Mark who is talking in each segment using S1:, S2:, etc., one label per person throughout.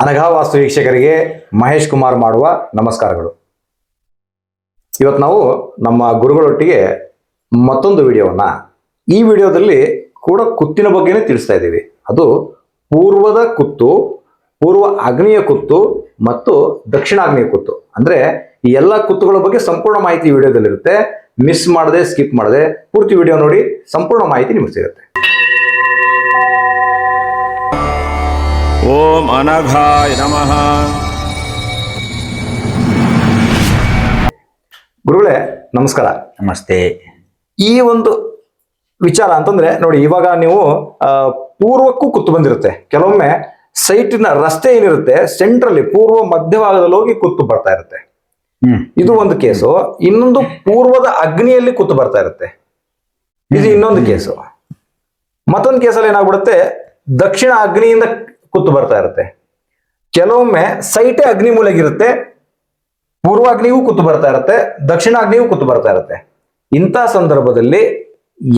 S1: ಅನಘಾ ವಾಸ್ತು ವೀಕ್ಷಕರಿಗೆ ಮಹೇಶ್ ಕುಮಾರ್ ಮಾಡುವ ನಮಸ್ಕಾರಗಳು. ಇವತ್ತು ನಾವು ನಮ್ಮ ಗುರುಗಳೊಟ್ಟಿಗೆ ಮತ್ತೊಂದು ವಿಡಿಯೋವನ್ನ ಈ ವಿಡಿಯೋದಲ್ಲಿ ಕೂಡ ಕುತ್ತಿನ ಬಗ್ಗೆನೇ ತಿಳಿಸ್ತಾ ಇದ್ದೀವಿ. ಅದು ಪೂರ್ವದ ಕುತ್ತು, ಪೂರ್ವ ಆಗ್ನೇಯ ಕುತ್ತು ಮತ್ತು ದಕ್ಷಿಣಾಗ್ನೇಯ ಕುತ್ತು. ಅಂದ್ರೆ ಈ ಎಲ್ಲ ಕುತ್ತುಗಳ ಬಗ್ಗೆ ಸಂಪೂರ್ಣ ಮಾಹಿತಿ ಈ ವಿಡಿಯೋದಲ್ಲಿರುತ್ತೆ. ಮಿಸ್ ಮಾಡದೆ, ಸ್ಕಿಪ್ ಮಾಡದೆ ಪೂರ್ತಿ ವಿಡಿಯೋ ನೋಡಿ, ಸಂಪೂರ್ಣ ಮಾಹಿತಿ ನಿಮಗೆ ಸಿಗುತ್ತೆ.
S2: ಓಂ ಅನಘಾಯ ನಮಃ.
S1: ಗುರುಗಳೇ ನಮಸ್ಕಾರ.
S3: ನಮಸ್ತೆ.
S1: ಈ ಒಂದು ವಿಚಾರ ಅಂತಂದ್ರೆ ನೋಡಿ, ಇವಾಗ ನೀವು ಪೂರ್ವಕ್ಕೂ ಕುತ್ತು ಬಂದಿರುತ್ತೆ. ಕೆಲವೊಮ್ಮೆ ಸೈಟಿನ ರಸ್ತೆ ಏನಿರುತ್ತೆ ಸೆಂಟ್ರಲ್ಲಿ ಪೂರ್ವ ಮಧ್ಯಭಾಗದಲ್ಲಿ ಹೋಗಿ ಕುತ್ತು ಬರ್ತಾ ಇರುತ್ತೆ. ಇದು ಒಂದು ಕೇಸು. ಇನ್ನೊಂದು ಪೂರ್ವದ ಅಗ್ನಿಯಲ್ಲಿ ಕುತ್ತು ಬರ್ತಾ ಇರುತ್ತೆ. ಇದು ಇನ್ನೊಂದು ಕೇಸು. ಮತ್ತೊಂದು ಕೇಸಲ್ಲಿ ಏನಾಗ್ಬಿಡುತ್ತೆ, ದಕ್ಷಿಣ ಅಗ್ನಿಯಿಂದ ಕುತ್ತು ಬರ್ತಾ ಇರುತ್ತೆ. ಕೆಲವೊಮ್ಮೆ ಸೈಟೇ ಅಗ್ನಿ ಮೂಲೆಗಿರುತ್ತೆ, ಪೂರ್ವಾಗ್ನಿಗೂ ಕುತ್ತು ಬರ್ತಾ ಇರುತ್ತೆ, ದಕ್ಷಿಣಾಗ್ನಿಗೂ ಕುತ್ತು ಬರ್ತಾ ಇರುತ್ತೆ. ಇಂಥ ಸಂದರ್ಭದಲ್ಲಿ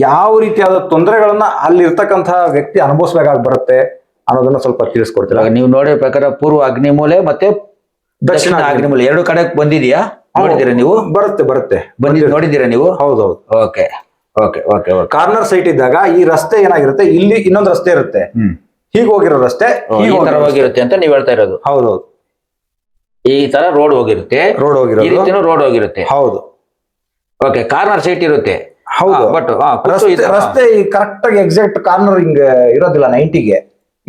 S1: ಯಾವ ರೀತಿಯಾದ ತೊಂದರೆಗಳನ್ನ ಅಲ್ಲಿರ್ತಕ್ಕಂತಹ ವ್ಯಕ್ತಿ ಅನುಭವಿಸಬೇಕಾಗಿ ಬರುತ್ತೆ ಅನ್ನೋದನ್ನ ಸ್ವಲ್ಪ ತಿಳಿಸ್ಕೊಡ್ತೀರಾ?
S3: ನೀವು ನೋಡಿರೋ ಪ್ರಕಾರ ಪೂರ್ವ ಅಗ್ನಿ ಮೂಲೆ ಮತ್ತೆ ದಕ್ಷಿಣ ಅಗ್ನಿ ಮೂಲೆ ಎರಡು ಕಡೆ ಬಂದಿದೆಯಾ? ನೋಡಿದ್ದೀರಾ ನೀವು?
S1: ಬರುತ್ತೆ
S3: ನೋಡಿದ್ದೀರಾ ನೀವು?
S1: ಹೌದೌದು.
S3: Okay okay okay okay.
S1: Corner site ಇದ್ದಾಗ ಈ ರಸ್ತೆ ಏನಾಗಿರುತ್ತೆ, ಇಲ್ಲಿ ಇನ್ನೊಂದು ರಸ್ತೆ ಇರುತ್ತೆ, ಹೀಗೆ ಹೋಗಿರೋ ರಸ್ತೆ
S3: ಈ ತರ ಹೋಗಿರುತ್ತೆ ಅಂತ ನೀವ್ ಹೇಳ್ತಾ ಇರೋದು?
S1: ಹೌದೌದು.
S3: ಈ ತರ ರೋಡ್ ಹೋಗಿರುತ್ತೆ,
S1: ರೋಡ್ ಹೋಗಿರೋದು,
S3: ಈ ರೀತಿನೂ ರೋಡ್ ಹೋಗಿರುತ್ತೆ.
S1: ಹೌದು.
S3: ಓಕೆ, ಕಾರ್ನರ್ ಸೈಟ್ ಇರುತ್ತೆ.
S1: ಹೌದು.
S3: ಬಟ್
S1: ರಸ್ತೆ ಕರೆಕ್ಟ್ ಆಗಿ ಎಕ್ಸಾಕ್ಟ್ ಕಾರ್ನರ್ ಹಿಂಗ್ ಇರೋದಿಲ್ಲ 90ಗೆ.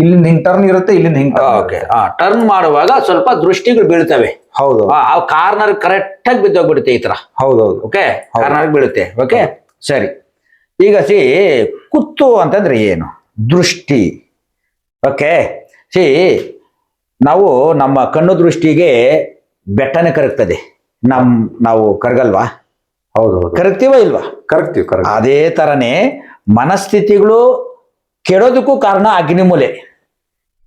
S1: ಇಲ್ಲಿಂದ ಹಿಂಗ್ ಟರ್ನ್ ಇರುತ್ತೆ, ಇಲ್ಲಿಂದ ಹಿಂಗ್.
S3: ಓಕೆ, ಟರ್ನ್ ಮಾಡುವಾಗ ಸ್ವಲ್ಪ ದೃಷ್ಟಿಗಳು ಬೀಳ್ತವೆ.
S1: ಹೌದು.
S3: ಆ ಕಾರ್ನರ್ ಕರೆಕ್ಟ್ ಆಗಿ ಬಿದ್ದೋಗ್ಬಿಡುತ್ತೆ ಈ ತರ.
S1: ಹೌದೌದು.
S3: ಓಕೆ, ಕಾರ್ನರ್ ಬೀಳುತ್ತೆ. ಓಕೆ, ಸರಿ. ಈಗ ಕುತ್ತು ಅಂತಂದ್ರೆ ಏನು? ದೃಷ್ಟಿ. ಓಕೆ, ನಾವು ನಮ್ಮ ಕಣ್ಣು ದೃಷ್ಟಿಗೆ ಬೆಟ್ಟನೆ ಕರಗ್ತದೆ. ನಾವು ಕರಗಲ್ವಾ?
S1: ಹೌದು.
S3: ಕರಗ್ತೀವ ಇಲ್ವಾ?
S1: ಕರಗ್ತೀವಿ.
S3: ಅದೇ ತರನೇ ಮನಸ್ಥಿತಿಗಳು ಕೆಡೋದಕ್ಕೂ ಕಾರಣ ಅಗ್ನಿಮೂಲೆ.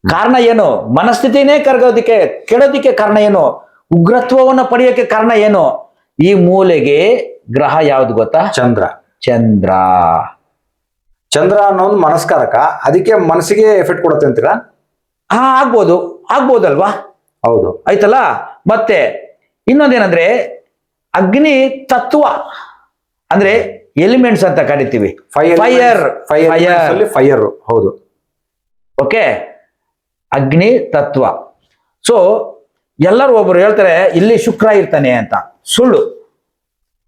S3: ಕಾರಣ ಏನು? ಮನಸ್ಥಿತಿನೇ ಕೆಡೋದಿಕ್ಕೆ ಕಾರಣ ಏನು? ಉಗ್ರತ್ವವನ್ನು ಪಡೆಯೋಕೆ ಕಾರಣ ಏನು? ಈ ಮೂಲೆಗೆ ಗ್ರಹ ಯಾವ್ದು ಗೊತ್ತಾ? ಚಂದ್ರ
S1: ಅನ್ನೋದು ಮನಸ್ಕಾರಕ. ಅದಕ್ಕೆ ಮನಸ್ಸಿಗೆ ಎಫೆಕ್ಟ್ ಕೊಡುತ್ತೆ ಅಂತೀರಾ?
S3: ಆಗ್ಬೋದಲ್ವಾ?
S1: ಹೌದು.
S3: ಆಯ್ತಲ್ಲ. ಮತ್ತೆ ಇನ್ನೊಂದೇನಂದ್ರೆ ಅಗ್ನಿ ತತ್ವ ಅಂದ್ರೆ ಎಲಿಮೆಂಟ್ಸ್ ಅಂತ ಕರಿತೀವಿ.
S1: ಫೈರ್. ಹೌದು.
S3: ಓಕೆ, ಅಗ್ನಿ ತತ್ವ. ಸೊ ಎಲ್ಲರೂ ಒಬ್ರು ಹೇಳ್ತಾರೆ ಇಲ್ಲಿ ಶುಕ್ರ ಇರ್ತಾನೆ ಅಂತ. ಸುಳ್ಳು.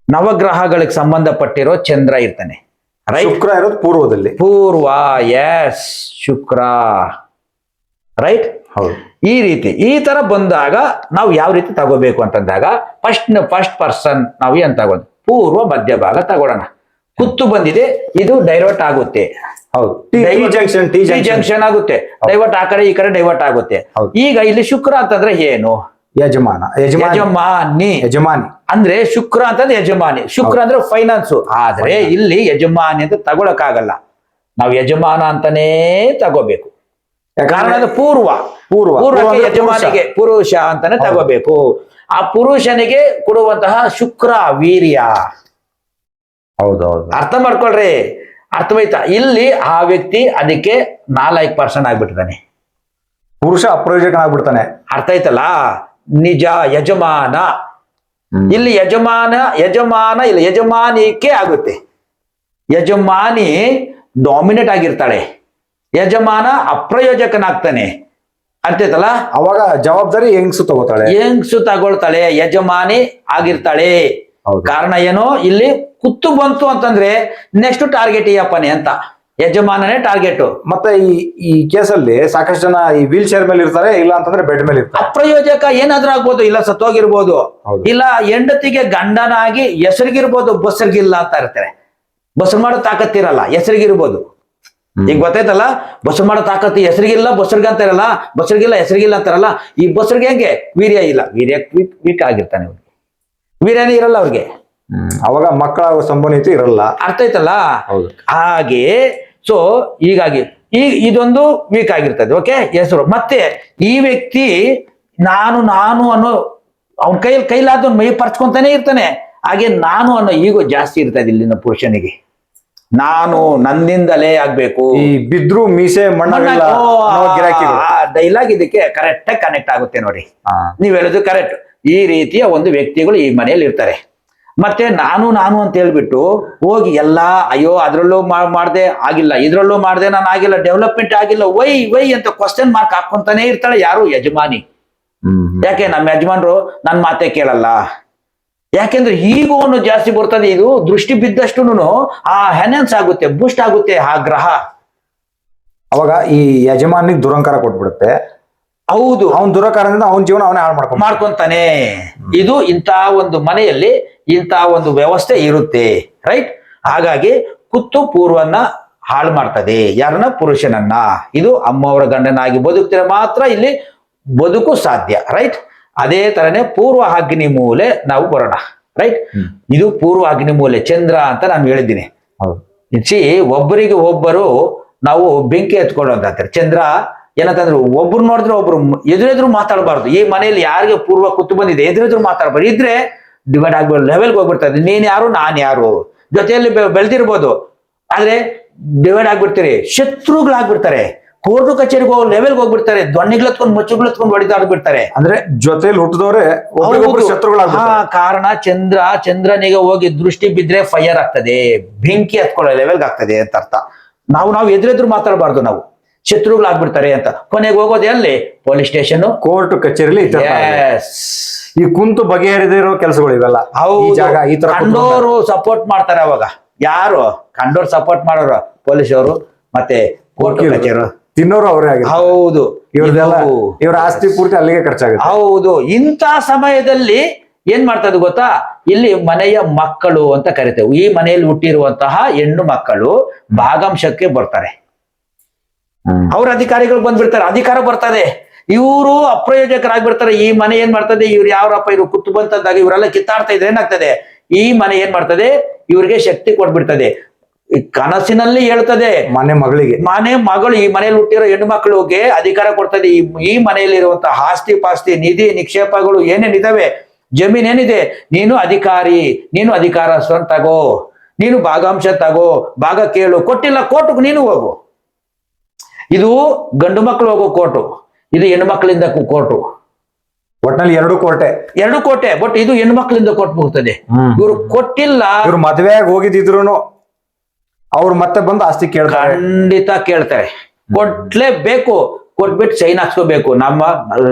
S3: ನವಗ್ರಹಗಳಿಗೆ ಸಂಬಂಧಪಟ್ಟಿರೋ ಚಂದ್ರ ಇರ್ತಾನೆ.
S1: ಶುಕ್ರ ಇರೋದು ಪೂರ್ವದಲ್ಲಿ.
S3: ಎಸ್, ಶುಕ್ರ. ರೈಟ್.
S1: ಹೌದು.
S3: ಈ ತರ ಬಂದಾಗ ನಾವು ಯಾವ ರೀತಿ ತಗೋಬೇಕು ಅಂತಂದಾಗ ಫಸ್ಟ್ ಪರ್ಸನ್ ನಾವು ಏನ್ ತಗೋದು? ಪೂರ್ವ ಮಧ್ಯ ಭಾಗ ತಗೊಳ್ಳೋಣ. ಕುತ್ತು ಬಂದಿದೆ, ಇದು ಡೈವರ್ಟ್ ಆಗುತ್ತೆ.
S1: ಹೌದು.
S3: ಟಿ ಜಂಕ್ಷನ್ ಆಗುತ್ತೆ. ಡೈವರ್ಟ್ ಆ ಕಡೆ ಈ ಕಡೆ ಡೈವರ್ಟ್ ಆಗುತ್ತೆ. ಈಗ ಇಲ್ಲಿ ಶುಕ್ರ ಅಂತಂದ್ರೆ ಏನು? ಯಜಮಾನಿ. ಅಂದ್ರೆ ಶುಕ್ರ ಅಂತಂದ್ರೆ ಯಜಮಾನಿ. ಶುಕ್ರ ಅಂದ್ರೆ ಫೈನಾನ್ಸ್. ಆದ್ರೆ ಇಲ್ಲಿ ಯಜಮಾನಿ ಅಂತ ತಗೊಳಕ್ಕಾಗಲ್ಲ. ನಾವು ಯಜಮಾನ ಅಂತಾನೇ ತಗೋಬೇಕು. ಕಾರಣ ಅದು ಪೂರ್ವಕ್ಕೆ ಯಜಮಾನಿಗೆ ಪುರುಷ ಅಂತಾನೆ ತಗೋಬೇಕು. ಆ ಪುರುಷನಿಗೆ ಕೊಡುವಂತಹ ಶುಕ್ರ ವೀರ್ಯ.
S1: ಹೌದೌದು.
S3: ಅರ್ಥ ಮಾಡ್ಕೊಳ್ರಿ. ಅರ್ಥವಾಯ್ತಾ? ಇಲ್ಲಿ ಆ ವ್ಯಕ್ತಿ ಅದಕ್ಕೆ 4% ಆಗ್ಬಿಟ್ಟಿದ್ದಾನೆ.
S1: ಪುರುಷ ಅಪ್ರಯೋಜಕನಾಗ್ಬಿಡ್ತಾನೆ.
S3: ಅರ್ಥ ಆಯ್ತಲ್ಲ? ನಿಜ ಯಜಮಾನ. ಇಲ್ಲಿ ಯಜಮಾನ ಇಲ್ಲ, ಯಜಮಾನಿಕೆ ಆಗುತ್ತೆ. ಯಜಮಾನಿ ಡಾಮಿನೇಟ್ ಆಗಿರ್ತಾಳೆ, ಯಜಮಾನ ಅಪ್ರಯೋಜಕನಾಗ್ತಾನೆ. ಅರ್ಥ ಆಯ್ತಲ್ಲ?
S1: ಅವಾಗ ಜವಾಬ್ದಾರಿ ಹೆಂಗ್ಸು
S3: ತಗೊಳ್ತಾಳೆ, ಯಜಮಾನಿ ಆಗಿರ್ತಾಳೆ. ಕಾರಣ ಏನು? ಇಲ್ಲಿ ಕುತ್ತು ಬಂತು ಅಂತಂದ್ರೆ ನೆಕ್ಸ್ಟ್ ಟಾರ್ಗೆಟ್ ಈ ಅಪ್ಪನೇ ಅಂತ. ಯಜಮಾನನೇ ಟಾರ್ಗೆಟ್.
S1: ಮತ್ತೆ ಈ ಕೇಸಲ್ಲಿ ಸಾಕಷ್ಟು ಜನ ಈ ವೀಲ್ ಚೇರ್ ಮೇಲೆ ಇರ್ತಾರೆ, ಇಲ್ಲ ಅಂತಂದ್ರೆ ಬೆಡ್ ಮೇಲೆ ಇರ್ತಾರೆ.
S3: ಅಪ್ರಯೋಜಕ ಏನಾದ್ರೂ ಆಗ್ಬೋದು, ಇಲ್ಲ ಸತ್ತೋಗಿರ್ಬೋದು, ಇಲ್ಲ ಹೆಂಡತಿಗೆ ಗಂಡನಾಗಿ ಹೆಸರಿಗಿರ್ಬೋದು, ಬಸರಿಗಿಲ್ಲ ಅಂತ ಇರ್ತಾರೆ. ಬಸರು ಮಾಡೋ ತಾಕತ್ತಿರಲ್ಲ, ಹೆಸರಿಗಿರ್ಬೋದು. ಈಗ ಗೊತ್ತಾಯ್ತಲ್ಲ? ಬಸರು ಮಾಡೋ ತಾಕತ್ತು ಹೆಸರಿಗಿಲ್ಲ, ಬಸರ್ಗ ಅಂತ ಇರಲ್ಲ, ಬಸರಿಗಿಲ್ಲ ಹೆಸರಿಗಿಲ್ಲ ಅಂತಾರಲ್ಲ. ಈ ಬಸರ್ಗೆ ಹೆಂಗೆ? ವೀರ್ಯ ಇಲ್ಲ, ವೀರ್ಯ ವೀಕ್ ಆಗಿರ್ತಾನೆ. ಅವ್ರಿಗೆ ವೀರ್ಯನೇ ಇರಲ್ಲ ಅವ್ರಿಗೆ.
S1: ಅವಾಗ ಮಕ್ಕಳ ಸಂಬಂಧಿತ ಇರಲ್ಲ.
S3: ಅರ್ಥ ಆಯ್ತಲ್ಲ? ಹಾಗೆ ಹೀಗಾಗಿ ಇದೊಂದು ವೀಕ್ ಆಗಿರ್ತದೆ. ಓಕೆ, ಹೆಸರು. ಮತ್ತೆ ಈ ವ್ಯಕ್ತಿ ನಾನು ಅನ್ನೋ ಅವನ ಕೈಲಾದ ಮೈ ಪರ್ಚ್ಕೊಂತಾನೆ ಇರ್ತಾನೆ. ಹಾಗೆ ನಾನು ಅನ್ನೋ ಈಗೋ ಜಾಸ್ತಿ ಇರ್ತದೆ ಇಲ್ಲಿನ ಪುರುಷನಿಗೆ. ನಾನು ನನ್ನಿಂದಲೇ ಆಗ್ಬೇಕು.
S1: ಈ ಬಿದ್ರು ಮೀಸೆ ಮಣ್ಣಾಗಲ್ಲ ಅನ್ನೋ ಗಿರಾಕಿಗಳು.
S3: ಡೈಲಾಗ್ ಇದಕ್ಕೆ ಕರೆಕ್ಟ್ ಆಗಿ ಕನೆಕ್ಟ್ ಆಗುತ್ತೆ ನೋಡಿ.
S1: ಹಾ.
S3: ನೀವ್ ಹೇಳೋದು ಕರೆಕ್ಟ್. ಈ ರೀತಿಯ ಒಂದು ವ್ಯಕ್ತಿಗಳು ಈ ಮನೆಯಲ್ಲಿ ಇರ್ತಾರೆ. ಮತ್ತೆ ನಾನು ಅಂತ ಹೇಳ್ಬಿಟ್ಟು ಹೋಗಿ ಎಲ್ಲಾ ಅಯ್ಯೋ ಅದ್ರಲ್ಲೂ ಮಾಡ್ದೆ ಆಗಿಲ್ಲ, ಇದ್ರಲ್ಲೂ ಮಾಡ್ದೆ ನಾನು ಆಗಿಲ್ಲ, ಡೆವಲಪ್ಮೆಂಟ್ ಆಗಿಲ್ಲ, ವೈ ಅಂತ ಕ್ವಶನ್ ಮಾರ್ಕ್ ಹಾಕೊಂತಾನೆ ಇರ್ತಾಳೆ ಯಾರು ಯಜಮಾನಿ. ಯಾಕೆ ನಮ್ಮ ಯಜಮಾನ್ರು ನನ್ ಮಾತೆ ಕೇಳಲ್ಲ, ಯಾಕೆಂದ್ರೆ ಈಗೋನು ಜಾಸ್ತಿ ಬರ್ತದೆ. ಇದು ದೃಷ್ಟಿ ಬಿದ್ದಷ್ಟು ಆ ಹೆನೆನ್ಸ್ ಆಗುತ್ತೆ, ಬೂಸ್ಟ್ ಆಗುತ್ತೆ ಆ ಗ್ರಹ.
S1: ಅವಾಗ ಈ ಯಜಮಾನಿಗೆ ದುರಂಕಾರ ಕೊಟ್ಬಿಡುತ್ತೆ.
S3: ಹೌದು,
S1: ಅವನ್ ದುರಂಕಾರದಿಂದ ಅವನ ಜೀವನ ಅವನೇ ಹಾಳು
S3: ಮಾಡ್ಕೊಂತಾನೆ. ಇದು ಇಂಥ ಒಂದು ಮನೆಯಲ್ಲಿ ಇಂಥ ಒಂದು ವ್ಯವಸ್ಥೆ ಇರುತ್ತೆ, ರೈಟ್. ಹಾಗಾಗಿ ಕುತ್ತು ಪೂರ್ವನ್ನ ಹಾಳು ಮಾಡ್ತದೆ, ಯಾರನ್ನ? ಪುರುಷನನ್ನ. ಇದು ಅಮ್ಮವರ ಗಂಡನಾಗಿ ಬದುಕ್ತಿರ ಮಾತ್ರ ಇಲ್ಲಿ ಬದುಕು ಸಾಧ್ಯ, ರೈಟ್. ಅದೇ ತರನೇ ಪೂರ್ವ ಅಗ್ನಿ ಮೂಲೆ ನಾವು ಬರೋಣ, ರೈಟ್. ಇದು ಪೂರ್ವ ಅಗ್ನಿ ಮೂಲೆ ಚಂದ್ರ ಅಂತ ನಾನು ಹೇಳಿದ್ದೀನಿ. ಒಬ್ಬರಿಗೆ ಒಬ್ಬರು ನಾವು ಬೆಂಕಿ ಎತ್ಕೊಳ್ಳೋದು ಅಂತಾರೆ. ಚಂದ್ರ ಏನಂತಂದ್ರೆ ಒಬ್ರು ನೋಡಿದ್ರೆ ಒಬ್ರು ಎದುರೆದ್ರು ಮಾತಾಡಬಾರ್ದು. ಈ ಮನೆಯಲ್ಲಿ ಯಾರಿಗೆ ಪೂರ್ವ ಕುತ್ತು ಬಂದಿದೆ ಎದುರೆದ್ರು ಮಾತಾಡಬಾರ್ದು. ಇದ್ರೆ ಡಿವೈಡ್ ಆಗ್ಬಿಡ ಲೆವೆಲ್ಗೆ ಹೋಗ್ಬಿಡ್ತದೆ. ನೀನ್ ಯಾರು ನಾನ್ ಯಾರು, ಜೊತೆಯಲ್ಲಿ ಬೆಳೆದಿರ್ಬೋದು, ಆದ್ರೆ ಡಿವೈಡ್ ಆಗ್ಬಿಡ್ತೀರಿ, ಶತ್ರುಗಳಾಗ್ಬಿಡ್ತಾರೆ. ಕೋರ್ಟು ಕಚೇರಿಗೆ ಹೋಗೋ ಲೆವೆಲ್ಗೆ ಹೋಗ್ಬಿಡ್ತಾರೆ. ದೊಣ್ಣೆಗ್ಲತ್ಕೊಂಡು ಮುಚ್ಚುಗ್ಲತ್ಕೊಂಡು ಹೊಡಿದಾಡ್ಬಿಡ್ತಾರೆ.
S1: ಅಂದ್ರೆ ಜೊತೆಲಿ ಹುಟ್ಟಿದವ್ರೆ ಶತ್ರುಗಳಾಗ್ಬಿಡ್ತಾರೆ.
S3: ಕಾರಣ ಚಂದ್ರನಿಗೆ ಹೋಗಿ ದೃಷ್ಟಿ ಬಿದ್ರೆ ಫೈರ್ ಆಗ್ತದೆ, ಬೆಂಕಿ ಹತ್ಕೊಳ್ಳೋ ಲೆವೆಲ್ಗೆ ಆಗ್ತದೆ ಅಂತ ಅರ್ಥ. ನಾವು ಎದುರೆದ್ರು ಮಾತಾಡಬಾರ್ದು, ನಾವು ಶತ್ರುಗಳಾಗ್ಬಿಡ್ತಾರೆ ಅಂತ. ಕೊನೆಗೆ ಹೋಗೋದೇ ಅಲ್ಲಿ ಪೊಲೀಸ್ ಸ್ಟೇಷನ್,
S1: ಕೋರ್ಟ್ ಕಚೇರಿಲಿ. ಈ ಕುಂತು ಬಗೆಹರಿದಿರೋ ಕೆಲಸಗಳು ಇವೆಲ್ಲ.
S3: ಕಂಡೋರು ಸಪೋರ್ಟ್ ಮಾಡ್ತಾರೆ. ಅವಾಗ ಯಾರು ಕಂಡೋರು ಸಪೋರ್ಟ್ ಮಾಡೋರು? ಪೊಲೀಸವರು ಮತ್ತೆ ಕೋರ್ಟ್ ಕಚೇರಿ
S1: ತಿನ್ನೋರು ಅವರೇ ಆಗಿ.
S3: ಹೌದು,
S1: ಇವ್ರ ಆಸ್ತಿ ಪೂರ್ತಿ ಅಲ್ಲಿಗೆ ಖರ್ಚಾಗುತ್ತೆ.
S3: ಹೌದು. ಇಂಥ ಸಮಯದಲ್ಲಿ ಏನ್ ಮಾಡ್ತದೆ ಗೊತ್ತಾ? ಇಲ್ಲಿ ಮನೆಯ ಮಕ್ಕಳು ಅಂತ ಕರಿತೇವೆ. ಈ ಮನೆಯಲ್ಲಿ ಹುಟ್ಟಿರುವಂತಹ ಹೆಣ್ಣು ಮಕ್ಕಳು ಭಾಗಂಶಕ್ಕೆ ಬರ್ತಾರೆ. ಅವ್ರ ಅಧಿಕಾರಿಗಳು ಬಂದ್ಬಿಡ್ತಾರೆ, ಅಧಿಕಾರ ಬರ್ತದೆ. ಇವರು ಅಪ್ರಯೋಜಕರಾಗ್ಬಿಡ್ತಾರೆ. ಈ ಮನೆ ಏನ್ ಮಾಡ್ತದೆ? ಇವ್ರು ಯಾರಪ್ಪ ಇವ್ರು ಕುತ್ತು ಬಂತಂದಾಗ ಇವರೆಲ್ಲ ಕಿತ್ತಾಡ್ತಾ ಇದ್ರೆ ಏನಾಗ್ತದೆ? ಈ ಮನೆ ಏನ್ ಮಾಡ್ತದೆ? ಇವ್ರಿಗೆ ಶಕ್ತಿ ಕೊಟ್ಬಿಡ್ತದೆ. ಕನಸಿನಲ್ಲಿ ಹೇಳ್ತದೆ ಮನೆ ಮಗಳು ಈ ಮನೆಯಲ್ಲಿ ಹುಟ್ಟಿರೋ ಹೆಣ್ಣು ಮಕ್ಕಳಿಗೆ ಅಧಿಕಾರ ಕೊಡ್ತದೆ. ಈ ಮನೆಯಲ್ಲಿರುವಂತಹ ಆಸ್ತಿ ಪಾಸ್ತಿ ನಿಧಿ ನಿಕ್ಷೇಪಗಳು ಏನೇನಿದಾವೆ, ಜಮೀನ್ ಏನಿದೆ, ನೀನು ಅಧಿಕಾರಿ, ನೀನು ಅಧಿಕಾರ ತಗೋ, ನೀನು ಭಾಗಾಂಶ ತಗೋ, ಭಾಗ ಕೇಳು, ಕೊಟ್ಟಿಲ್ಲ ಕೋರ್ಟ್ಗೆ ನೀನು ಹೋಗು. ಇದು ಗಂಡು ಮಕ್ಕಳು ಹೋಗೋ ಕೋರ್ಟು, ಇದು ಹೆಣ್ಣು ಮಕ್ಕಳಿಂದ ಕೋರ್ಟು.
S1: ಒಟ್ನಲ್ಲಿ ಎರಡು ಕೋಟೆ.
S3: ಬಟ್ ಇದು ಹೆಣ್ಣು ಮಕ್ಕಳಿಂದ ಕೋರ್ಟ್ ಮುಗ್ತದೆ. ಇವ್ರು ಕೊಟ್ಟಿಲ್ಲ,
S1: ಇವ್ರು ಮದುವೆಯಾಗಿ ಹೋಗಿದ್ರು ಅವ್ರು ಮತ್ತೆ ಬಂದು ಆಸ್ತಿ ಕೇಳ್ತಾರೆ.
S3: ಖಂಡಿತ ಕೇಳ್ತಾರೆ, ಕೊಡ್ಲೇಬೇಕು. ಕೊಟ್ಬಿಟ್ಟು ಸೈನ್ ಹಾಕ್ಸ್ಕೋಬೇಕು. ನಮ್ಮ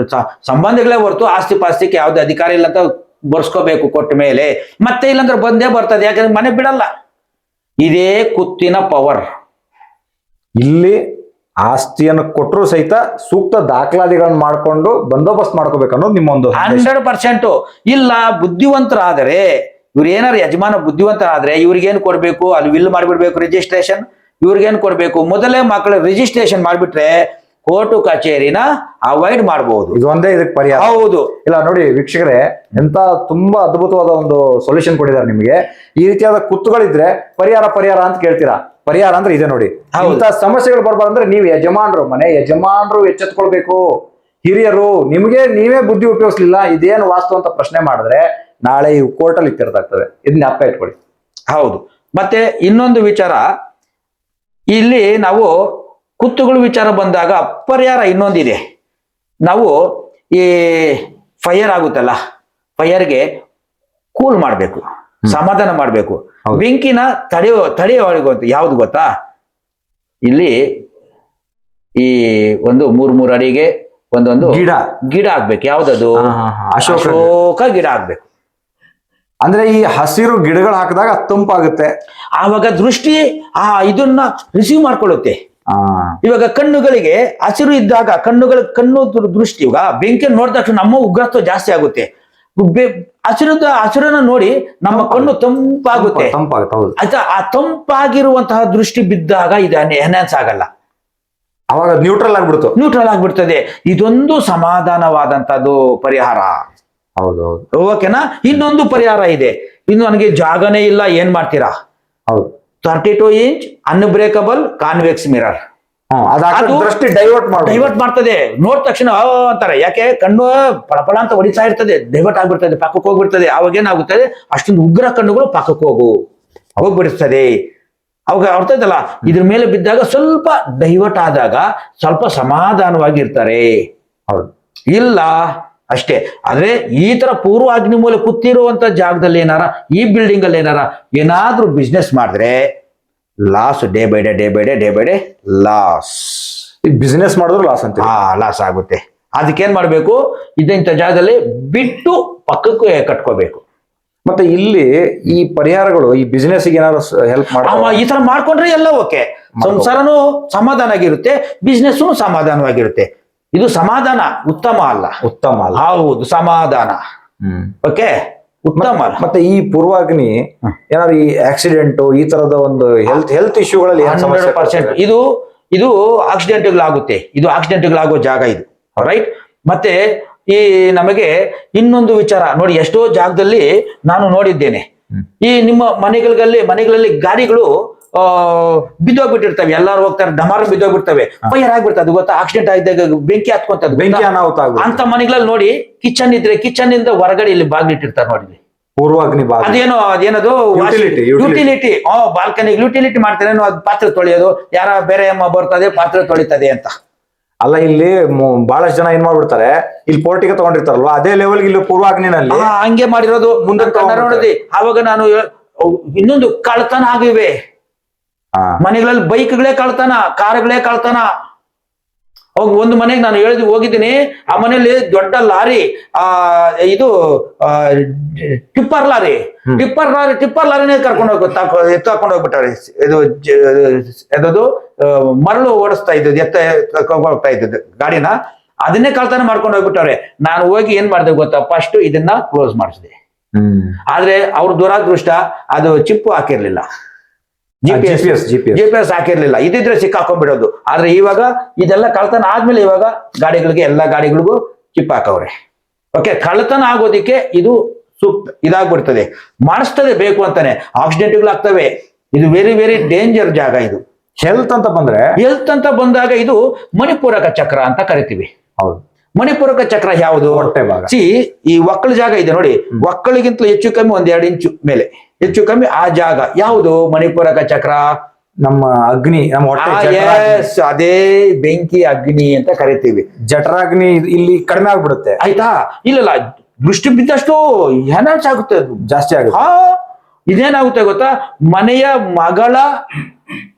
S3: ಸಂಬಂಧಗಳೇ ಹೊರತು ಆಸ್ತಿ ಪಾಸ್ತಿಗೆ ಯಾವ್ದು ಅಧಿಕಾರ ಇಲ್ಲ ಅಂತ ಬರ್ಸ್ಕೋಬೇಕು ಕೊಟ್ಟ ಮೇಲೆ. ಮತ್ತೆ ಇಲ್ಲಾಂದ್ರೆ ಬಂದೇ ಬರ್ತದೆ, ಯಾಕಂದ್ರೆ ಮನೆ ಬಿಡಲ್ಲ. ಇದೇ ಕುತ್ತಿನ ಪವರ್.
S1: ಇಲ್ಲಿ ಆಸ್ತಿಯನ್ನು ಕೊಟ್ಟರು ಸಹಿತ ಸೂಕ್ತ ದಾಖಲಾತಿಗಳನ್ನ ಮಾಡ್ಕೊಂಡು ಬಂದೋಬಸ್ತ್ ಮಾಡ್ಕೋಬೇಕು ಅನ್ನೋದು ನಿಮ್ಮ ಒಂದು
S3: 100%. ಇಲ್ಲ ಬುದ್ಧಿವಂತರಾದರೆ, ಇವ್ರು ಏನಾರು ಯಜಮಾನ ಬುದ್ಧಿವಂತರಾದ್ರೆ ಇವ್ರಿಗೇನು ಕೊಡ್ಬೇಕು? ಅಲ್ಲಿ ವಿಲ್ ಮಾಡಿಬಿಡ್ಬೇಕು, ರಿಜಿಸ್ಟ್ರೇಷನ್. ಇವ್ರಿಗೇನು ಕೊಡ್ಬೇಕು? ಮೊದಲೇ ಮಕ್ಕಳ ರಿಜಿಸ್ಟ್ರೇಷನ್ ಮಾಡ್ಬಿಟ್ರೆ ಕೋರ್ಟು ಕಚೇರಿನ ಅವಾಯ್ಡ್ ಮಾಡಬಹುದು.
S1: ಇದು ಒಂದೇ ಇದಕ್ಕೆ ಪರಿಹಾರ.
S3: ಹೌದು.
S1: ಇಲ್ಲ ನೋಡಿ ವೀಕ್ಷಕರೇ, ಎಂತ ತುಂಬಾ ಅದ್ಭುತವಾದ ಒಂದು ಸೊಲ್ಯೂಷನ್ ಕೊಟ್ಟಿದ್ದಾರೆ ನಿಮಗೆ. ಈ ರೀತಿಯಾದ ಕುತ್ತುಗಳಿದ್ರೆ ಪರಿಹಾರ ಅಂತ ಕೇಳ್ತೀರಾ. ಪರಿಹಾರ ಅಂದ್ರೆ ಇದೆ ನೋಡಿ. ಇಂಥ ಸಮಸ್ಯೆಗಳು ಬರ್ಬಾರ್ದಂದ್ರೆ ನೀವು ಮನೆ ಯಜಮಾನರು ಎಚ್ಚೆತ್ಕೊಳ್ಬೇಕು. ಹಿರಿಯರು ನೀವೇ ಬುದ್ಧಿ ಉಪಯೋಗಿಸ್ಲಿಲ್ಲ, ಇದೇನು ವಾಸ್ತು ಅಂತ ಪ್ರಶ್ನೆ ಮಾಡಿದ್ರೆ ನಾಳೆ ಇವು ಕೋರ್ಟಲ್ಲಿ ಇತ್ತಿರ್ದಾಗ್ತದೆ. ಇದನ್ನ ಜ್ಞಾಪಕ ಇಟ್ಕೊಳ್ಳಿ.
S3: ಹೌದು. ಮತ್ತೆ ಇನ್ನೊಂದು ವಿಚಾರ, ಇಲ್ಲಿ ನಾವು ಕುತ್ತುಗಳ ವಿಚಾರ ಬಂದಾಗ ಪರಿಹಾರ ಇನ್ನೊಂದಿದೆ. ನಾವು ಈ ಫೈರ್ ಆಗುತ್ತಲ್ಲ, ಫೈರ್ಗೆ ಕೂಲ್ ಮಾಡ್ಬೇಕು, ಸಮಾಧಾನ ಮಾಡ್ಬೇಕು. ಬೆಂಕಿನ ತಡೆಯುವ ಯಾವ್ದು ಗೊತ್ತಾ? ಇಲ್ಲಿ ಈ ಒಂದು 3 ಅಡಿಗೆ ಒಂದೊಂದು ಗಿಡ ಆಗ್ಬೇಕು. ಯಾವ್ದದು? ಅಶೋಕ ಗಿಡ ಆಗ್ಬೇಕು.
S1: ಅಂದ್ರೆ ಈ ಹಸಿರು ಗಿಡಗಳು ಹಾಕಿದಾಗ ತಂಪಾಗುತ್ತೆ.
S3: ಆವಾಗ ದೃಷ್ಟಿ ಇದನ್ನ ರಿಸೀವ್ ಮಾಡ್ಕೊಳ್ಳುತ್ತೆ. ಇವಾಗ ಕಣ್ಣುಗಳಿಗೆ ಹಸಿರು ಇದ್ದಾಗ ಕಣ್ಣು ದೃಷ್ಟಿ, ಇವಾಗ ಬೆಂಕಿ ನೋಡಿದ ತಕ್ಷಣ ನಮ್ಮ ಉಗ್ರತ್ವ ಜಾಸ್ತಿ ಆಗುತ್ತೆ. ಹಸಿರನ್ನ ನೋಡಿ ನಮ್ಮ ಕಣ್ಣು ತಂಪಾಗುತ್ತೆ. ಆಯ್ತಾ? ಆ ತಂಪಾಗಿರುವಂತಹ ದೃಷ್ಟಿ ಬಿದ್ದಾಗ ಇದು ಎನ್ಹಾನ್ಸ್ ಆಗಲ್ಲ,
S1: ಅವಾಗ ನ್ಯೂಟ್ರಲ್
S3: ಆಗ್ಬಿಡ್ತದೆ. ಇದೊಂದು ಸಮಾಧಾನವಾದಂತದ್ದು ಪರಿಹಾರ.
S1: ಹೌದೌದು.
S3: ಓಕೆನಾ? ಇನ್ನೊಂದು ಪರಿಹಾರ ಇದೆ. ಇನ್ನು ನನಗೆ ಜಾಗನೇ ಇಲ್ಲ, ಏನ್ ಮಾಡ್ತೀರಾ? 32 ಇಂಚ್ ಅನ್ಬ್ರೇಕಬಲ್ ಕಾನ್ವೆಕ್ಸ್ ಮಿರರ್.
S1: ದೃಷ್ಟಿ ಡೈವರ್ಟ್
S3: ಮಾಡ್ತದೆ. ನೋಡ್ ತಕ್ಷಣ ಅಂತಾರೆ. ಯಾಕೆ? ಕಣ್ಣು ಪಳಪಳ ಅಂತ ಹೊಡಿತಾ ಇರ್ತದೆ, ಡೈವರ್ಟ್ ಆಗ್ಬಿಡ್ತದೆ, ಪಕ್ಕಕ್ಕೆ ಹೋಗ್ಬಿಡ್ತದೆ. ಅವಾಗ ಏನಾಗುತ್ತದೆ? ಅಷ್ಟೊಂದು ಉಗ್ರ ಕಣ್ಣುಗಳು ಪಕ್ಕಕ್ಕೆ ಹೋಗ್ಬಿಡಿಸ್ತದೆ. ಅವಾಗ ಅರ್ಥ ಆಯ್ತಲ್ಲ, ಇದ್ರ ಮೇಲೆ ಬಿದ್ದಾಗ ಸ್ವಲ್ಪ ಡೈವರ್ಟ್ ಆದಾಗ ಸ್ವಲ್ಪ ಸಮಾಧಾನವಾಗಿರ್ತಾರೆ.
S1: ಹೌದು.
S3: ಇಲ್ಲ ಅಷ್ಟೇ. ಆದ್ರೆ ಈ ತರ ಪೂರ್ವ ಅಗ್ನಿಮೂಲೆ ಕೂತಿರುವಂತ ಜಾಗದಲ್ಲಿ ಈ ಬಿಲ್ಡಿಂಗ್ ಅಲ್ಲಿ ಏನಾದ್ರೂ ಬಿಸ್ನೆಸ್ ಮಾಡಿದ್ರೆ loss, day by day loss.
S1: ಈ ಬಿಸ್ನೆಸ್ ಮಾಡಿದ್ರು ಲಾಸ್ ಅಂತ.
S3: ಲಾಸ್ ಆಗುತ್ತೆ. ಅದಕ್ಕೇನ್ ಮಾಡ್ಬೇಕು, ಇಂಥ ಜಾಗದಲ್ಲಿ ಬಿಟ್ಟು ಪಕ್ಕಕ್ಕೆ ಕಟ್ಕೋಬೇಕು.
S1: ಮತ್ತೆ ಇಲ್ಲಿ ಈ ಪರಿಹಾರಗಳು ಈ ಬಿಸ್ನೆಸ್ ಏನಾದ್ರು ಹೆಲ್ಪ್
S3: ಈ ತರ ಮಾಡ್ಕೊಂಡ್ರೆ ಎಲ್ಲ ಓಕೆ, ಸಂಸಾರನು ಸಮಾಧಾನ ಆಗಿರುತ್ತೆ, ಬಿಸ್ನೆಸ್ ಸಮಾಧಾನವಾಗಿರುತ್ತೆ. ಇದು ಸಮಾಧಾನ, ಉತ್ತಮ ಅಲ್ಲ. ಹೌದು, ಸಮಾಧಾನ. ಓಕೆ, ಉತ್ತಮ ಅಲ್ಲ.
S1: ಮತ್ತೆ ಈ ಪೂರ್ವಾಗ್ನಿ ಏನಾದ್ರು ಈ ಆಕ್ಸಿಡೆಂಟ್ ಈ ತರದ ಒಂದು ಹೆಲ್ತ್ ಇಶ್ಯೂಗಳಲ್ಲಿ
S3: 100% ಇದು ಆಕ್ಸಿಡೆಂಟ್ಗಳಾಗುತ್ತೆ. ಇದು ಆಕ್ಸಿಡೆಂಟ್ಗಳಾಗೋ ಜಾಗ ಇದು, ರೈಟ್. ಮತ್ತೆ ಈ ನಮಗೆ ಇನ್ನೊಂದು ವಿಚಾರ ನೋಡಿ, ಎಷ್ಟೋ ಜಾಗದಲ್ಲಿ ನಾನು ನೋಡಿದ್ದೇನೆ, ಈ ನಿಮ್ಮ ಮನೆಗಳಲ್ಲಿ ಗಾಡಿಗಳು ಬಿದ್ದೋಗ್ಬಿಟ್ಟಿರ್ತವೆ. ಎಲ್ಲಾರು ಹೋಗ್ತಾರೆ, ಡಮಾರ ಬಿದ್ದೋಗ್ಬಿಡ್ತವೆ, ಫೈರ್ ಆಗ್ಬಿಡ್ತದೆ, ಗೊತ್ತಾ? ಆಕ್ಸಿಡೆಂಟ್ ಆಗಿದ್ದಾಗ ಬೆಂಕಿ ಹತ್ಕೊಂತದ್ದು,
S1: ಬೆಂಕಿ ಅನಾಹುತ
S3: ಅಂತ ಮನೆಗಳಲ್ಲಿ ನೋಡಿ, ಕಿಚನ್ ಇದ್ರೆ ಕಿಚನ್ ಇಂದ ಹೊರಗಡೆ ಇಲ್ಲಿ ಬಾಗ್ಲಿಟ್ಟಿರ್ತಾರೆ ನೋಡಿ,
S1: ಪೂರ್ವಾಗ್ನಿ
S3: ಅದೇನದು ಯುಟಿಲಿಟಿ. ಬಾಲ್ಕನಿ ಯುಟಿಲಿಟಿ ಮಾಡ್ತಾರೆ, ಅದು ಪಾತ್ರೆ ತೊಳೆಯೋದು, ಯಾರ ಬೇರೆ ಅಮ್ಮ ಬರ್ತದೆ ಪಾತ್ರೆ ತೊಳಿತದೆ ಅಂತ.
S1: ಅಲ್ಲ, ಇಲ್ಲಿ ಬಹಳಷ್ಟು ಜನ ಏನ್ ಮಾಡ್ಬಿಡ್ತಾರೆ, ಇಲ್ಲಿ ಪೋರ್ಟಿಗೆ ತಗೊಂಡಿರ್ತಾರಲ್ವಾ, ಅದೇ ಲೆವೆಲ್ ಇಲ್ಲಿ ಪೂರ್ವಾಗ್ನಿನಲ್ಲಿ
S3: ಹಂಗೆ ಮಾಡಿರೋದು ಮುಂದೆ ನೋಡಿದ್ವಿ. ಆವಾಗ ನಾನು ಇನ್ನೊಂದು ಕಳ್ತನ ಆಗಿವೆ ಮನೆಗಳಲ್ಲಿ, ಬೈಕ್ಗಳೇ ಕಳ್ತನ, ಕಾರ್ಗಳೇ ಕಳ್ತನ. ಒಂದು ಮನೆಗೆ ನಾನು ಹೋಗಿದ್ದೀನಿ, ಆ ಮನೆಯಲ್ಲಿ ದೊಡ್ಡ ಲಾರಿ, ಇದು ಟಿಪ್ಪರ್ ಲಾರಿನೇ ಕರ್ಕೊಂಡು ಎತ್ತಾಕೊಂಡು ಹೋಗ್ಬಿಟ್ಟಾರೆ. ಇದು ಮರಳು ಓಡಿಸ್ತಾ ಇದ್ದದ್ದು, ಹೋಗ್ತಾ ಇದ್ದದ್ದು ಗಾಡಿನ, ಅದನ್ನೇ ಕಳ್ತನ ಮಾಡ್ಕೊಂಡು ಹೋಗ್ಬಿಟ್ಟವ್ರೆ. ನಾನು ಹೋಗಿ ಏನ್ ಮಾಡಿದೆ ಗೊತ್ತಾ, ಫಸ್ಟ್ ಇದನ್ನ ಕ್ಲೋಸ್ ಮಾಡಿಸಿದೆ. ಆದ್ರೆ ಅವ್ರ ದುರಾದೃಷ್ಟ, ಅದು ಚಿಪ್ಪು ಹಾಕಿರ್ಲಿಲ್ಲ, GPS ಹಾಕಿರ್ಲಿಲ್ಲ. ಇದಿದ್ರೆ ಸಿಕ್ಕಾಕೊಂಡ್ಬಿಡೋದು. ಆದ್ರೆ ಇವಾಗ ಇದೆಲ್ಲ ಕಳ್ತನ ಆದ್ಮೇಲೆ ಇವಾಗ ಎಲ್ಲಾ ಗಾಡಿಗಳಿಗೂ ಚಿಪ್ ಹಾಕವ್ರೆ. ಓಕೆ, ಕಳ್ತನ ಆಗೋದಿಕ್ಕೆ ಇದು ಸೂಕ್ತ ಇದಾಗ್ಬಿಡ್ತದೆ, ಮಾಡಿಸ್ತದೆ ಬೇಕು ಅಂತಾನೆ. ಆಕ್ಸಿಡೆಂಟ್ಗಳು ಆಗ್ತವೆ. ಇದು ವೆರಿ ವೆರಿ ಡೇಂಜರ್ ಜಾಗ. ಇದು
S1: ಹೆಲ್ತ್ ಅಂತ
S3: ಬಂದಾಗ ಇದು ಮಣಿಪೂರಕ ಚಕ್ರ ಅಂತ ಕರಿತೀವಿ.
S1: ಹೌದು.
S3: ಮಣಿಪೂರಕ ಚಕ್ರ ಯಾವುದು?
S1: ಹೊಟ್ಟೆ ಭಾಗ.
S3: ಈ ಒಕ್ಕಳ ಜಾಗ ಇದೆ ನೋಡಿ, ಒಕ್ಕಳಿಗಿಂತ ಹೆಚ್ಚು ಕಮ್ಮಿ 1-2 ಇಂಚು ಮೇಲೆ, ಹೆಚ್ಚು ಕಮ್ಮಿ ಆ ಜಾಗ ಯಾವುದು? ಮಣಿಪೂರಕ ಚಕ್ರ.
S1: ನಮ್ಮ ಅಗ್ನಿ, ನಮ್ಮ ಹೊಟ್ಟೆ,
S3: ಅದೇ ಬೆಂಕಿ ಅಗ್ನಿ ಅಂತ ಕರಿತೀವಿ.
S1: ಜಠರಾಗ್ನಿ ಇಲ್ಲಿ ಕಡಿಮೆ ಆಗ್ಬಿಡುತ್ತೆ,
S3: ಆಯ್ತಾ? ಇಲ್ಲ, ದೃಷ್ಟಿ ಬಿದ್ದಷ್ಟು ಎನರ್ಜಿ ಆಗುತ್ತೆ, ಅದು
S1: ಜಾಸ್ತಿ ಆಗುತ್ತೆ.
S3: ಇದೇನಾಗುತ್ತೆ ಗೊತ್ತಾ, ಮನೆಯ ಮಗಳ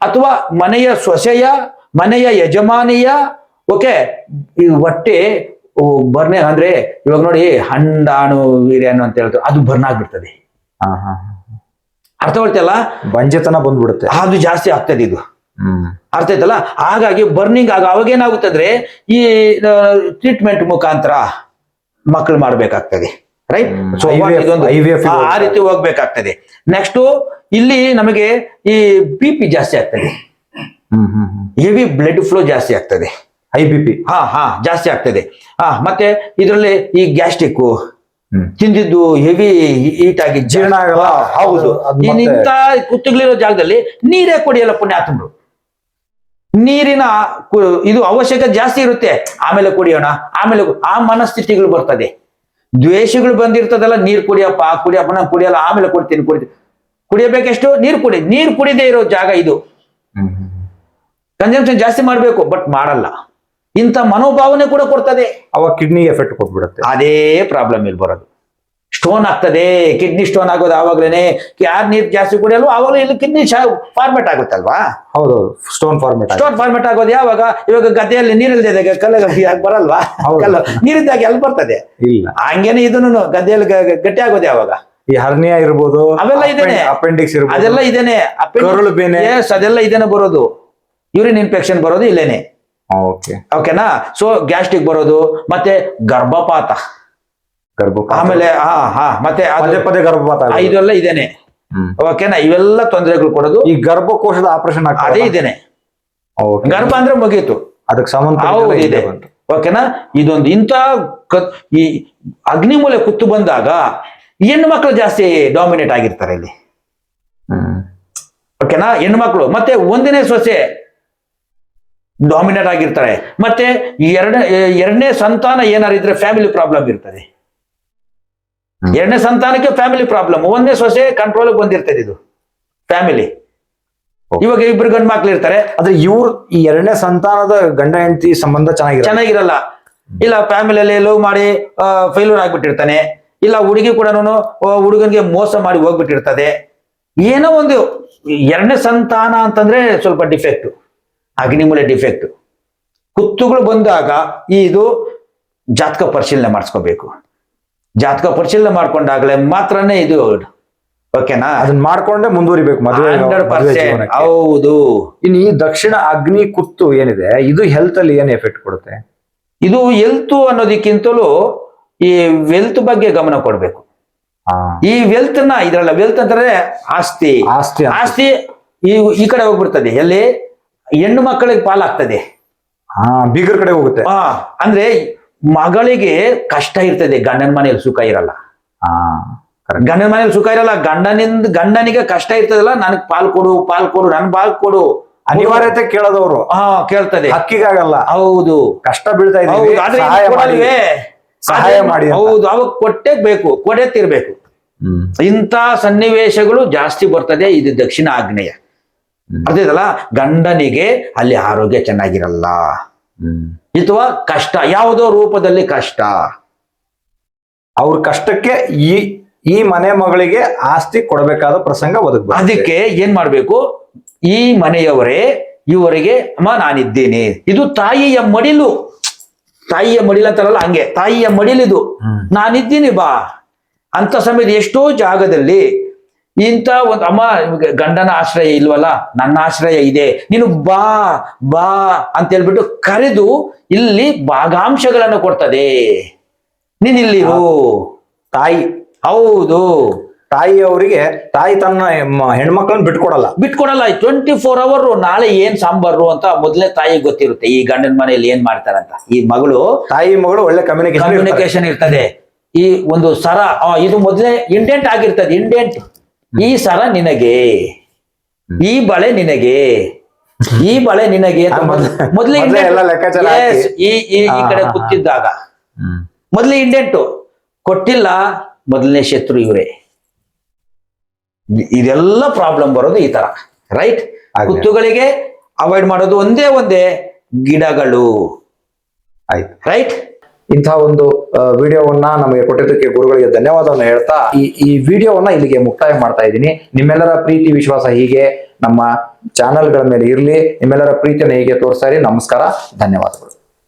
S3: ಅಥವಾ ಮನೆಯ ಸೊಸೆಯ, ಮನೆಯ ಯಜಮಾನಿಯ, ಓಕೆ, ಈ ಹೊಟ್ಟೆ ಬರ್ನೆ ಅಂದ್ರೆ, ಇವಾಗ ನೋಡಿ ಹಂಡಾಣು ವೀರ್ಯಾಣು ಅಂತ ಹೇಳ್ತಾರೆ, ಅದು ಬರ್ನ್ ಆಗ್ಬಿಡ್ತದೆ. ಅರ್ಥ ಮಾಡ್ತಲ್ಲ,
S1: ಬಂಜೆತನ ಬಂದ್ಬಿಡುತ್ತೆ,
S3: ಅದು ಜಾಸ್ತಿ ಆಗ್ತದೆ. ಇದು ಅರ್ಥ ಆಯ್ತಲ್ಲ. ಹಾಗಾಗಿ ಬರ್ನಿಂಗ್ ಅವಾಗ ಏನಾಗುತ್ತಂದ್ರೆ, ಈ ಟ್ರೀಟ್ಮೆಂಟ್ ಮುಖಾಂತರ ಮಕ್ಕಳು ಮಾಡ್ಬೇಕಾಗ್ತದೆ, ರೈಟ್? ಸೊ ಆ ರೀತಿ ಹೋಗ್ಬೇಕಾಗ್ತದೆ. ನೆಕ್ಸ್ಟ್ ಇಲ್ಲಿ ನಮಗೆ ಈ BP ಜಾಸ್ತಿ ಆಗ್ತದೆ, ಹೆವಿ ಬ್ಲಡ್ ಫ್ಲೋ ಜಾಸ್ತಿ ಆಗ್ತದೆ,
S1: ಹೈ BP
S3: ಜಾಸ್ತಿ ಆಗ್ತದೆ. ಮತ್ತೆ ಇದರಲ್ಲಿ ಈ ಗ್ಯಾಸ್ಟ್ರಿಕ್ ತಿಂದಿದ್ದು ಹೆವಿ ಹೀಟ್ ಆಗಿ
S1: ಜೀರ್ಣ ಆಗಲ್ಲ.
S3: ಹೌದು. ಇಂಥ ಕುತ್ತುಗಳಿರೋ ಜಾಗದಲ್ಲಿ ನೀರೇ ಕುಡಿಯಲ್ಲ ಪುಣ್ಯಾತ್ಮರು. ನೀರಿನ ಇದು ಅವಶ್ಯಕತೆ ಜಾಸ್ತಿ ಇರುತ್ತೆ, ಆಮೇಲೆ ಕುಡಿಯೋಣ, ಆಮೇಲೆ ಆ ಮನಸ್ಥಿತಿಗಳು ಬರ್ತದೆ. ದ್ವೇಷಗಳು ಬಂದಿರ್ತದಲ್ಲ, ನೀರು ಕುಡಿಯಪ್ಪ ನಾನು ಕುಡಿಯಲ್ಲ, ಆಮೇಲೆ ಕುಡಿತೀನಿ. ಕುಡಿಯಬೇಕೆಷ್ಟು? ನೀರು ಕುಡಿದೇ ಇರೋ ಜಾಗ ಇದು. ಕನ್ಸಂಪ್ಷನ್ ಜಾಸ್ತಿ ಮಾಡ್ಬೇಕು, ಬಟ್ ಮಾಡಲ್ಲ. ಇಂಥ ಮನೋಭಾವನೆ ಕೂಡ ಕೊಡ್ತದೆ,
S1: ಅವಾಗ ಕಿಡ್ನಿ ಎಫೆಕ್ಟ್ ಕೊಟ್ಬಿಡುತ್ತೆ.
S3: ಅದೇ ಪ್ರಾಬ್ಲಮ್ ಇಲ್ಲಿ ಬರೋದು. ಸ್ಟೋನ್ ಆಗ್ತದೆ, ಕಿಡ್ನಿ ಸ್ಟೋನ್ ಆಗೋದು ಆವಾಗ್ಲೇನೆ. ಯಾರು ನೀರು ಜಾಸ್ತಿ ಕುಡಿಯಲ್ವ ಆವಾಗಲೂ ಇಲ್ಲಿ ಕಿಡ್ನಿ ಫಾರ್ಮೆಟ್ ಆಗುತ್ತಲ್ವಾ?
S1: ಹೌದೌದು, ಸ್ಟೋನ್
S3: ಫಾರ್ಮೆಟ್ ಆಗೋದು ಯಾವಾಗ? ಇವಾಗ ಗದ್ದೆಯಲ್ಲಿ ನೀರಿಲ್ದಿದೆ, ಬರಲ್ವಾ? ನೀರಿದ್ದಾಗ ಎಲ್ಲಿ ಬರ್ತದೆ?
S1: ಇಲ್ಲ.
S3: ಹಂಗೇನೆ ಇದನ್ನು ಗದ್ದೆಯಲ್ಲಿ ಗಟ್ಟಿ ಆಗೋದು ಯಾವಾಗ?
S1: ಈ ಹರ್ನಿಯಾ ಇರ್ಬೋದು,
S3: ಅವೆಲ್ಲ ಇದೇನೆ,
S1: ಅಪೆಂಡಿಕ್ಸ್ ಇರ್ಬೋದು,
S3: ಅದೆಲ್ಲ ಇದೇನೆ, ಅದೆಲ್ಲ ಇದೇನೆ ಬರೋದು. ಯೂರಿನ್ ಇನ್ಫೆಕ್ಷನ್ ಬರೋದು ಇಲ್ಲೇನೆ. ಓಕೆನಾ? ಸೊ ಗ್ಯಾಸ್ಟ್ರಿಕ್ ಬರೋದು, ಮತ್ತೆ ಗರ್ಭಪಾತ, ಆಮೇಲೆ ಮತ್ತೆ
S1: ಪದೇ ಗರ್ಭಪಾತ,
S3: ಇದೆಲ್ಲ ಇದೇನೆ. ಓಕೆನಾ? ಇವೆಲ್ಲ ತೊಂದರೆಗಳು ಕೊಡೋದು.
S1: ಈ ಗರ್ಭಕೋಶದ ಆಪರೇಷನ್
S3: ಅದೇ ಇದೇನೆ. ಗರ್ಭ ಅಂದ್ರೆ ಮುಗೀತು,
S1: ಅದಕ್ಕೆ ಸಂಬಂಧ
S3: ಇದೆ. ಓಕೆನಾ? ಇದೊಂದು ಇಂಥ ಈ ಅಗ್ನಿಮೂಲೆ ಕುತ್ತು ಬಂದಾಗ ಹೆಣ್ಣು ಮಕ್ಕಳು ಜಾಸ್ತಿ ಡಾಮಿನೇಟ್ ಆಗಿರ್ತಾರೆ ಇಲ್ಲಿ. ಓಕೆನಾ? ಹೆಣ್ಣು ಮಕ್ಕಳು ಮತ್ತೆ ಒಂದನೇ ಸೊಸೆ ಡಾಮಿನೇಟ್ ಆಗಿರ್ತಾರೆ. ಮತ್ತೆ ಎರಡನೇ ಸಂತಾನ ಏನಾರಿದ್ರೆ ಫ್ಯಾಮಿಲಿ ಪ್ರಾಬ್ಲಮ್ ಇರ್ತದೆ. ಎರಡನೇ ಸಂತಾನಕ್ಕೆ ಫ್ಯಾಮಿಲಿ ಪ್ರಾಬ್ಲಮ್, ಒಂದನೇ ಸೊಸೆ ಕಂಟ್ರೋಲ್ ಬಂದಿರ್ತದೆ. ಇದು ಫ್ಯಾಮಿಲಿ ಇವಾಗ ಇಬ್ರು ಗಂಡು ಮಕ್ಳು ಇರ್ತಾರೆ,
S1: ಆದ್ರೆ ಇವ್ರು ಈ ಎರಡನೇ ಸಂತಾನದ ಗಂಡ ಹೆಂಡತಿ ಸಂಬಂಧ
S3: ಚೆನ್ನಾಗಿರಲ್ಲ. ಇಲ್ಲ ಫ್ಯಾಮಿಲಿಯಲ್ಲಿ ಲವ್ ಮಾಡಿ ಫೇಲ್ಯೂರ್ ಆಗ್ಬಿಟ್ಟಿರ್ತಾನೆ, ಇಲ್ಲ ಹುಡುಗಿ ಕೂಡ ಹುಡುಗನ್ಗೆ ಮೋಸ ಮಾಡಿ ಹೋಗ್ಬಿಟ್ಟಿರ್ತದೆ. ಏನೋ ಒಂದು ಎರಡನೇ ಸಂತಾನ ಅಂತಂದ್ರೆ ಸ್ವಲ್ಪ ಡಿಫೆಕ್ಟ್, ಅಗ್ನಿಮೂಲೆ ಡಿಫೆಕ್ಟ್. ಕುತ್ತುಗಳು ಬಂದಾಗ ಇದು ಜಾತಕ ಪರಿಶೀಲನೆ ಮಾಡಿಸ್ಕೋಬೇಕು. ಜಾತಕ ಪರಿಶೀಲನೆ ಮಾಡ್ಕೊಂಡಾಗ್ಲೇ ಮಾತ್ರನೇ ಇದು ಓಕೆನಾ.
S1: ಅದನ್ನ ಮಾಡ್ಕೊಂಡೆ ಮುಂದುವರಿಬೇಕು ಮದುವೆ
S3: 100%. ಹೌದು.
S1: ಇನ್ನು ಈ ದಕ್ಷಿಣ ಅಗ್ನಿ ಕುತ್ತು ಏನಿದೆ ಇದು ಹೆಲ್ತ್ ಅಲ್ಲಿ ಏನ್ ಎಫೆಕ್ಟ್ ಕೊಡುತ್ತೆ?
S3: ಇದು ಹೆಲ್ತ್ ಅನ್ನೋದಕ್ಕಿಂತಲೂ ಈ ವೆಲ್ತ್ ಬಗ್ಗೆ ಗಮನ ಕೊಡ್ಬೇಕು. ಈ ವೆಲ್ತ್ ನ ಇದ್ರಲ್ಲ, ವೆಲ್ತ್ ಅಂತಂದ್ರೆ ಆಸ್ತಿ. ಆಸ್ತಿ ಈ ಕಡೆ ಹೋಗ್ಬಿಡ್ತದೆ. ಎಲ್ಲಿ ಹೆಣ್ಣು ಮಕ್ಕಳಿಗೆ ಪಾಲಾಗ್ತದೆ,
S1: ಬೀಗರ ಕಡೆ ಹೋಗುತ್ತೆ.
S3: ಅಂದ್ರೆ ಮಗಳಿಗೆ ಕಷ್ಟ ಇರ್ತದೆ, ಗಂಡನ ಮನೆಯಲ್ಲಿ ಸುಖ ಇರಲ್ಲ. ಗಂಡನ ಮನೇಲಿ ಸುಖ ಇರಲ್ಲ, ಗಂಡನಿಗೆ ಕಷ್ಟ ಇರ್ತದಲ್ಲ, ನನಗ್ ಪಾಲ್ ಕೊಡು ನನ್ ಪಾಲ್ ಕೊಡು
S1: ಅನಿವಾರ್ಯತೆ ಕೇಳೋದವ್ರು
S3: ಕೇಳ್ತದೆ,
S1: ಹಕ್ಕಿಗಾಗಲ್ಲ.
S3: ಹೌದು,
S1: ಕಷ್ಟ ಬೀಳ್ತಾ ಇದೀವಿ, ಸಹಾಯ ಮಾಡಿ.
S3: ಹೌದು, ಅವಾಗ ಕೊಟ್ಟೆ ತೀರ್ಬೇಕು. ಇಂಥ ಸನ್ನಿವೇಶಗಳು ಜಾಸ್ತಿ ಬರ್ತದೆ. ಇದು ದಕ್ಷಿಣ ಆಗ್ನೇಯ ಅರ್ಥೈತಲ್ಲ. ಗಂಡನಿಗೆ ಅಲ್ಲಿ ಆರೋಗ್ಯ ಚೆನ್ನಾಗಿರಲ್ಲ, ಅಥವಾ ಕಷ್ಟ, ಯಾವುದೋ ರೂಪದಲ್ಲಿ ಕಷ್ಟ.
S1: ಅವ್ರ ಕಷ್ಟಕ್ಕೆ ಈ ಮನೆ ಮಗಳಿಗೆ ಆಸ್ತಿ ಕೊಡಬೇಕಾದ ಪ್ರಸಂಗ ಒದಗ.
S3: ಅದಕ್ಕೆ ಏನ್ ಮಾಡ್ಬೇಕು, ಈ ಮನೆಯವರೇ ಇವರಿಗೆ ಅಮ್ಮ ನಾನಿದ್ದೇನೆ, ಇದು ತಾಯಿಯ ಮಡಿಲು. ತಾಯಿಯ ಮಡಿಲು ಅಂತಾರಲ್ಲ, ಹಂಗೆ ತಾಯಿಯ ಮಡಿಲಿದು, ನಾನಿದ್ದೀನಿ ಬಾ ಅಂತ ಸಮಯದ ಎಷ್ಟೋ ಜಾಗದಲ್ಲಿ ಇಂಥ ಒಂದು ಅಮ್ಮ ಗಂಡನ ಆಶ್ರಯ ಇಲ್ವಲ್ಲ, ನನ್ನ ಆಶ್ರಯ ಇದೆ, ನೀನು ಬಾ ಬಾ ಅಂತ ಹೇಳ್ಬಿಟ್ಟು ಕರೆದು ಇಲ್ಲಿ ಭಾಗಾಂಶಗಳನ್ನು ಕೊಡ್ತದೆ. ನೀನಿಲ್ಲಿರು ತಾಯಿ. ಹೌದು,
S1: ತಾಯಿಯವರಿಗೆ ತಾಯಿ ತನ್ನ ಹೆಣ್ಮಕ್ಳನ್ನ ಬಿಟ್ಕೊಡಲ್ಲ
S3: 24 ಅವರ್. ನಾಳೆ ಏನ್ ಸಾಂಬಾರು ಅಂತ ಮೊದಲೇ ತಾಯಿ ಗೊತ್ತಿರುತ್ತೆ, ಈ ಗಂಡನ ಮನೆಯಲ್ಲಿ ಏನ್ ಮಾಡ್ತಾರಂತ. ಈ ತಾಯಿ ಮಗಳು ಒಳ್ಳೆ ಕಮ್ಯುನಿಕೇಶನ್ ಇರ್ತದೆ. ಈ ಒಂದು ಸರ ಇದು ಮೊದಲೇ ಇಂಡೆಂಟ್ ಆಗಿರ್ತದೆ. ಇಂಡೆಂಟ್, ಈ ಸರ ನಿನಗೆ, ಈ ಬಳೆ ನಿನಗೆ, ಈ ಬಳೆ ನಿನಗೆ ಮೊದಲೇ ಈ ಕಡೆ ಕೂತಿದ್ದಾಗ ಮೊದಲೇ ಇಂಡೆಂಟು ಕೊಟ್ಟಿಲ್ಲ, ಮೊದಲನೇ ಶತ್ರು ಇವರೇ. ಇದೆಲ್ಲ ಪ್ರಾಬ್ಲಮ್ ಬರೋದು ಈ ತರ, ರೈಟ್. ಕುತ್ತುಗಳಿಗೆ ಅವಾಯ್ಡ್ ಮಾಡೋದು ಒಂದೇ ಗಿಡಗಳು, ಆಯ್ತು, ರೈಟ್.
S1: ಇಂತಹ ಒಂದು ವಿಡಿಯೋವನ್ನ ನಮಗೆ ಕೊಟ್ಟಿದ್ದಕ್ಕೆ ಗುರುಗಳಿಗೆ ಧನ್ಯವಾದವನ್ನು ಹೇಳ್ತಾ ಈ ವಿಡಿಯೋವನ್ನ ಇಲ್ಲಿಗೆ ಮುಕ್ತಾಯ ಮಾಡ್ತಾ ಇದ್ದೀನಿ. ನಿಮ್ಮೆಲ್ಲರ ಪ್ರೀತಿ ವಿಶ್ವಾಸ ಹೀಗೆ ನಮ್ಮ ಚಾನೆಲ್ಗಳ ಮೇಲೆ ಇರಲಿ. ನಿಮ್ಮೆಲ್ಲರ ಪ್ರೀತಿಯನ್ನು ಹೀಗೆ ತೋರಿಸ್ತಾ ಇರಿ. ನಮಸ್ಕಾರ, ಧನ್ಯವಾದಗಳು.